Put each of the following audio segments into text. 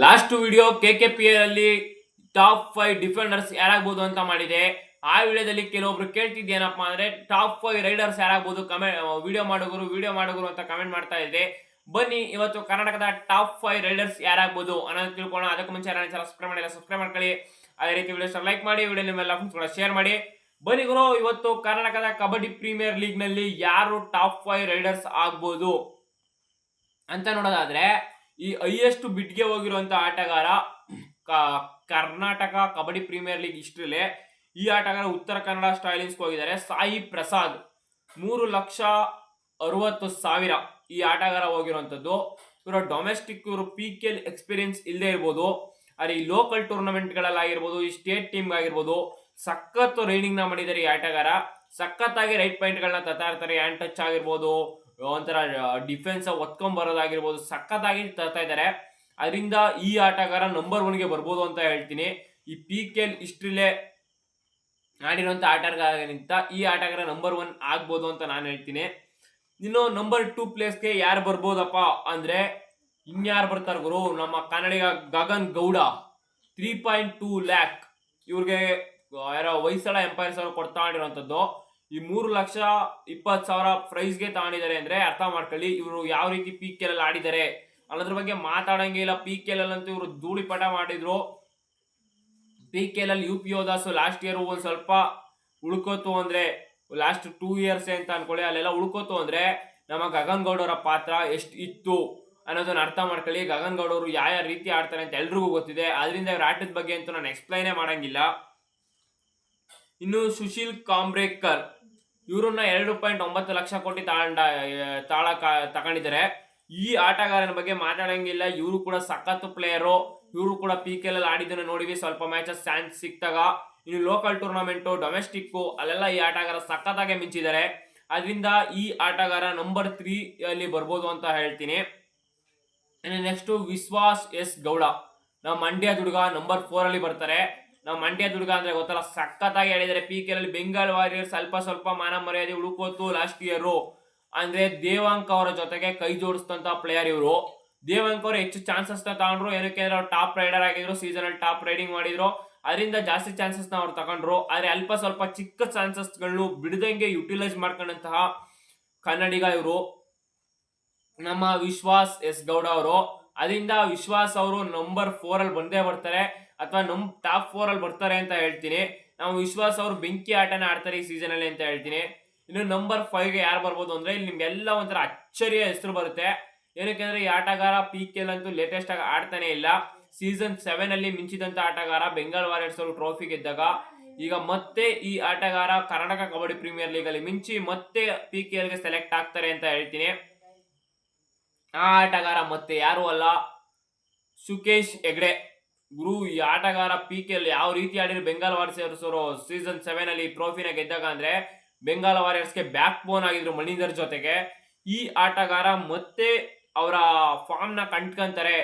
Last video KKPL ಅಲ್ಲಿ top 5 defenders ಯಾರಾಗಬಹುದು ಅಂತ ಮಾಡಿದೆ. ಆ ವಿಡಿಯೋದಲ್ಲಿ ಕೆಲವೊಬ್ರು ಕೇಳ್ತಿದ್ದೇನಪ್ಪ ಅಂದ್ರೆ ಟಾಪ್ 5 ರೈಡರ್ಸ್ ಯಾರಾಗಬಹುದು ವಿಡಿಯೋ ಮಾಡೋಗುರು ಅಂತ ಕಮೆಂಟ್ ಮಾಡ್ತಾ ಇದ್ದೆ. ಬನ್ನಿ ಇವತ್ತು ಕರ್ನಾಟಕದ ಟಾಪ್ 5 ರೈಡರ್ಸ್ ಯಾರಾಗಬಹುದು ಅನ್ನೋದು ತಿಳ್ಕೊಳ್ಳೋಣ. ಅದಕ್ಕೆ ಮುಂಚೆ ಯಾರು ಸಬ್ಸ್ಕ್ರೈಬ್ ಮಾಡಿಲ್ಲ ಸಬ್ಸ್ಕ್ರೈಬ್ ಮಾಡ್ಕೊಳ್ಳಿ. ಅದೇ ರೀತಿ ವಿಡಿಯೋಸ್ ಲೈಕ್ ಮಾಡಿ, ವಿಡಿಯೋ ನಿಮ್ಮೆಲ್ಲ ಫ್ರೆಂಡ್ಸ್ ಕೂಡ ಶೇರ್ ಮಾಡಿ. ಬನ್ನಿ ಗುರು, ಇವತ್ತು ಕರ್ನಾಟಕದ ಕಬಡ್ಡಿ ಪ್ರೀಮಿಯರ್ ಲೀಗ್ ನಲ್ಲಿ ಯಾರು ಟಾಪ್ 5 ರೈಡರ್ಸ್ ಆಗ್ಬೋದು ಅಂತ ನೋಡೋದಾದ್ರೆ, ಈ ಹೈಯೆಸ್ಟ್ ಬಿಡ್ಗೆ ಹೋಗಿರುವಂತ ಆಟಗಾರ ಕರ್ನಾಟಕ ಕಬಡ್ಡಿ ಪ್ರೀಮಿಯರ್ ಲೀಗ್ ಹಿಸ್ಟ್ರಿಲೇ ಈ ಆಟಗಾರ ಉತ್ತರ ಕನ್ನಡ ಸ್ಟೈಲಿನ್ಸ್ ಹೋಗಿದ್ದಾರೆ. ಸಾಯಿ ಪ್ರಸಾದ್ 3,60,000 ಈ ಆಟಗಾರ ಹೋಗಿರುವಂತದ್ದು. ಇವರು ಡೊಮೆಸ್ಟಿಕ್, ಇವರು PKL ಎಕ್ಸ್ಪೀರಿಯನ್ಸ್ ಇಲ್ಲದೆ ಇರ್ಬೋದು, ಅದೇ ಈ ಲೋಕಲ್ ಟೂರ್ನಮೆಂಟ್ ಗಳಲ್ಲಾಗಿರ್ಬೋದು, ಈ ಸ್ಟೇಟ್ ಟೀಮ್ ಆಗಿರ್ಬೋದು ಸಖತ್ ರೈಡಿಂಗ್ ನ ಮಾಡಿದ್ದಾರೆ. ಈ ಆಟಗಾರ ಸಖತ್ತಾಗಿ ರೈಟ್ ಪಾಯಿಂಟ್ ಗಳನ್ನ ತರ್ತಾ ಇರ್ತಾರೆ. ಹ್ಯಾಂಡ್ ಟಚ್ ಆಗಿರ್ಬೋದು, ಒಂಥರ ಡಿಫೆನ್ಸ್ ಒತ್ಕೊಂಡ್ ಬರೋದಾಗಿರ್ಬೋದು, ಸಖತ್ತಾಗಿ ತರ್ತಾ ಇದ್ದಾರೆ. ಅದರಿಂದ ಈ ಆಟಗಾರ ನಂಬರ್ 1 ಗೆ ಬರ್ಬೋದು ಅಂತ ಹೇಳ್ತೀನಿ. ಈ PKL ಹಿಸ್ಟ್ರಿಲೇ ಆಡಿರುವಂತ ಆಟಗಾರಗಿಂತ ಈ ಆಟಗಾರ ನಂಬರ್ 1 ಆಗ್ಬೋದು ಅಂತ ನಾನು ಹೇಳ್ತೀನಿ. ಇನ್ನು ನಂಬರ್ 2 ಪ್ಲೇಸ್ಗೆ ಯಾರು ಬರ್ಬೋದಪ್ಪ ಅಂದ್ರೆ ಇನ್ಯಾರು ಬರ್ತಾರೆ ಗುರು, ನಮ್ಮ ಕನ್ನಡಿಗ ಗಗನ್ ಗೌಡ 3.2 lakh ಇವ್ರಿಗೆ ಯಾರೋ ಹೊಯ್ಸಳ ಎಂಪೈರ್ಸ್ ಅವರು ಕೊಡ್ತಾ ಇರುವಂತದ್ದು. ಈ 3,20,000 ಪ್ರೈಸ್ ಗೆ ತಗೊಂಡಿದ್ದಾರೆ ಅಂದ್ರೆ ಅರ್ಥ ಮಾಡ್ಕೊಳ್ಳಿ ಇವರು ಯಾವ ರೀತಿ PKL ಅಲ್ಲಿ ಆಡಿದ್ದಾರೆ ಅನ್ನೋದ್ರ ಬಗ್ಗೆ ಮಾತಾಡಂಗಿಲ್ಲ. PKL ಅಂತೂ ಇವರು ಧೂಳಿಪಟ ಮಾಡಿದ್ರು. PKL ಅಲ್ಲಿ UP ಯೋಧಾಸ್ ಲಾಸ್ಟ್ ಇಯರ್ ಒಂದ್ ಸ್ವಲ್ಪ ಉಳ್ಕೋತು ಅಂದ್ರೆ, ಲಾಸ್ಟ್ 2 years ಅಂತ ಅನ್ಕೊಳ್ಳಿ, ಅಲ್ಲೆಲ್ಲ ಉಳ್ಕೋತು ಅಂದ್ರೆ ನಮ್ಮ ಗಗನ್ ಗೌಡ ಅವರ ಪಾತ್ರ ಎಷ್ಟು ಇತ್ತು ಅನ್ನೋದನ್ನ ಅರ್ಥ ಮಾಡ್ಕೊಳ್ಳಿ. ಗಗನ್ ಗೌಡ ಅವರು ಯಾವ ರೀತಿ ಆಡ್ತಾರೆ ಅಂತ ಎಲ್ರಿಗೂ ಗೊತ್ತಿದೆ. ಅದರಿಂದ ಇವ್ರ ಆಟದ ಬಗ್ಗೆ ಅಂತೂ ನಾನು ಎಕ್ಸ್ಪ್ಲೈನೇ ಮಾಡಂಗಿಲ್ಲ. ಇನ್ನು ಸುಶೀಲ್ ಕಾಂಬ್ರೇಕರ್ ಇವರನ್ನ 2.9 ಲಕ್ಷ ಕೋಟಿ ತಗೊಂಡಿದ್ದಾರೆ. ಈ ಆಟಗಾರನ ಬಗ್ಗೆ ಮಾತಾಡಂಗಿಲ್ಲ. ಇವರು ಕೂಡ ಸಖತ್ ಪ್ಲೇಯರು. ಇವರು ಕೂಡ PKL ಅಲ್ಲಿ ಆಡಿದ್ದನ್ನು ನೋಡಿವಿ, ಸ್ವಲ್ಪ ಮ್ಯಾಚಸ್ ಚಾನ್ಸ್ ಸಿಕ್ತಾಗ. ಇನ್ನು ಲೋಕಲ್ ಟೂರ್ನಮೆಂಟ್, ಡೊಮೆಸ್ಟಿಕ್ ಅಲ್ಲೆಲ್ಲ ಈ ಆಟಗಾರ ಸಖತ್ತಾಗೆ ಮಿಂಚಿದ್ದಾರೆ. ಅದರಿಂದ ಈ ಆಟಗಾರ ನಂಬರ್ 3 ಅಲ್ಲಿ ಬರ್ಬೋದು ಅಂತ ಹೇಳ್ತೀನಿ. ನೆಕ್ಸ್ಟ್ ವಿಶ್ವಾಸ್ ಎಸ್ ಗೌಡ, ನಮ್ಮ ಮಂಡ್ಯ ದುರ್ಗ ನಂಬರ್ 4 ಅಲ್ಲಿ ಬರ್ತಾರೆ. ನಾವು ಮಂಡ್ಯ ದುರ್ಗ ಅಂದ್ರೆ ಗೊತ್ತಲ್ಲ, ಸಖತ್ತಾಗಿ ಆಡಿದ್ದಾರೆ. PKL ಅಲ್ಲಿ ಬೆಂಗಾಲ್ ವಾರಿಯರ್ಸ್ ಸ್ವಲ್ಪ ಮಾನ ಮರ್ಯಾದೆ ಉಳ್ಕೋತು ಲಾಸ್ಟ್ ಇಯರ್. ಅಂದ್ರೆ ದೇವಾಂಕ್ ಅವರ ಜೊತೆಗೆ ಕೈ ಜೋಡಿಸಿದಂತ ಪ್ಲೇಯರ್ ಇವರು. ದೇವಾಂಕ್ ಅವರು ಹೆಚ್ಚು ಚಾನ್ಸಸ್ ನ ತಗೊಂಡ್ರು. ಏನಕ್ಕೆ ಅಂದ್ರೆ ಅವ್ರು ಟಾಪ್ ರೈಡರ್ ಆಗಿದ್ರು, ಸೀಸನ್ ಅಲ್ಲಿ ಟಾಪ್ ರೈಡಿಂಗ್ ಮಾಡಿದ್ರು. ಅದರಿಂದ ಜಾಸ್ತಿ ಚಾನ್ಸಸ್ ನ ಅವ್ರು ತಗೊಂಡ್ರು. ಆದ್ರೆ ಸ್ವಲ್ಪ ಚಿಕ್ಕ ಚಾನ್ಸಸ್ ಗಳು ಬಿಡದಂಗೆ ಯುಟಿಲೈಸ್ ಮಾಡ್ಕೊಂಡಂತಹ ಕನ್ನಡಿಗ ಇವರು ನಮ್ಮ ವಿಶ್ವಾಸ್ ಎಸ್ ಗೌಡ ಅವರು. ಅದರಿಂದ ವಿಶ್ವಾಸ್ ಅವರು ನಂಬರ್ 4 ಅಲ್ಲಿ ಬಂದೇ ಬರ್ತಾರೆ, ಅಥವಾ ಟಾಪ್ 4 ಅಲ್ಲಿ ಬರ್ತಾರೆ ಅಂತ ಹೇಳ್ತೀನಿ. ನಾವು ವಿಶ್ವಾಸ್ ಅವರು ಬೆಂಕಿ ಆಟನ ಆಡ್ತಾರೆ ಈ ಸೀಸನ್ ಅಲ್ಲಿ ಅಂತ ಹೇಳ್ತೀನಿ. ಇನ್ನು ನಂಬರ್ 5 ಗೆ ಯಾರು ಬರ್ಬೋದು ಅಂದ್ರೆ, ಇಲ್ಲಿ ನಿಮ್ಗೆಲ್ಲ ಒಂಥರ ಅಚ್ಚರಿಯ ಹೆಸರು ಬರುತ್ತೆ. ಏನಕ್ಕೆ ಅಂದ್ರೆ ಈ ಆಟಗಾರ PKL ಅಂತೂ ಲೇಟೆಸ್ಟ್ ಆಗಿ ಆಡ್ತಾನೆ ಇಲ್ಲ. ಸೀಸನ್ 7 ಅಲ್ಲಿ ಮಿಂಚಿದಂತ ಆಟಗಾರ ಬೆಂಗಾಲ್ ವಾರಿಯರ್ಸ್ ಅವರು ಟ್ರೋಫಿ ಗೆದ್ದಾಗ. ಈಗ ಮತ್ತೆ ಈ ಆಟಗಾರ ಕರ್ನಾಟಕ ಕಬಡ್ಡಿ ಪ್ರೀಮಿಯರ್ ಲೀಗ್ ಅಲ್ಲಿ ಮಿಂಚಿ ಮತ್ತೆ PKL ಗೆ ಸೆಲೆಕ್ಟ್ ಆಗ್ತಾರೆ ಅಂತ ಹೇಳ್ತೀನಿ. ಆ ಆಟಗಾರ ಮತ್ತೆ ಯಾರು ಅಲ್ಲ, ಸುಕೇಶ್ ಹೆಗ್ಡೆ ಗುರು. ಈ ಆಟಗಾರ PKL ಯಾವ ರೀತಿ ಆಡಿದ್ರು ಬೆಂಗಾಲ್ ವಾರಿಯರ್ಸ್ ಅವರು ಸೀಸನ್ 7 ಅಲ್ಲಿ ಟ್ರೋಫಿನ ಗೆದ್ದಾಗ ಅಂದ್ರೆ ಬೆಂಗಾಲ್ ವಾರಿಯರ್ಸ್ಗೆ ಬ್ಯಾಕ್ ಬೋನ್ ಆಗಿದ್ರು ಮಣಿಂದರ್ ಜೊತೆಗೆ. ಈ ಆಟಗಾರ ಮತ್ತೆ ಅವರ ಫಾರ್ಮ್ ನ ಕಂಡ್ಕಂತಾರೆ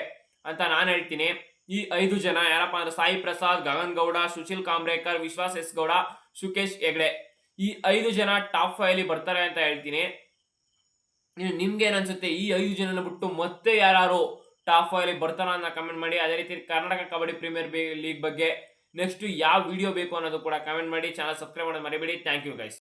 ಅಂತ ನಾನು ಹೇಳ್ತೀನಿ. ಈ 5 ಜನ ಯಾರಪ್ಪ ಅಂದ್ರೆ ಸಾಯಿ ಪ್ರಸಾದ್, ಗಗನ್ ಗೌಡ, ಸುಶೀಲ್ ಕಾಂಬ್ರೇಕರ್, ವಿಶ್ವಾಸ್ ಎಸ್ ಗೌಡ, ಸುಕೇಶ್ ಹೆಗ್ಡೆ, ಈ 5 ಜನ ಟಾಪ್ 5 ಅಲ್ಲಿ ಬರ್ತಾರೆ ಅಂತ ಹೇಳ್ತೀನಿ. ನಿಮ್ಗೆ ಏನ್ ಅನ್ಸುತ್ತೆ, ಈ 5 ಜನನ ಬಿಟ್ಟು ಮತ್ತೆ ಯಾರು ಟಾಪ್ 5 ಅಲ್ಲಿ ಬರ್ತಾರ ಅಂತ ಕಮೆಂಟ್ ಮಾಡಿ. ಅದೇ ರೀತಿ ಕರ್ನಾಟಕ ಕಬಡ್ಡಿ ಪ್ರೀಮಿಯರ್ ಲೀಗ್ ಬಗ್ಗೆ ನೆಕ್ಸ್ಟ್ ಯಾವ ವಿಡಿಯೋ ಬೇಕು ಅನ್ನೋದು ಕೂಡ ಕಮೆಂಟ್ ಮಾಡಿ. ಚಾನಲ್ ಸಬ್ಸ್ಕ್ರೈಬ್ ಮಾಡೋದು ಮರಿಬೇಡಿ. Thank you guys.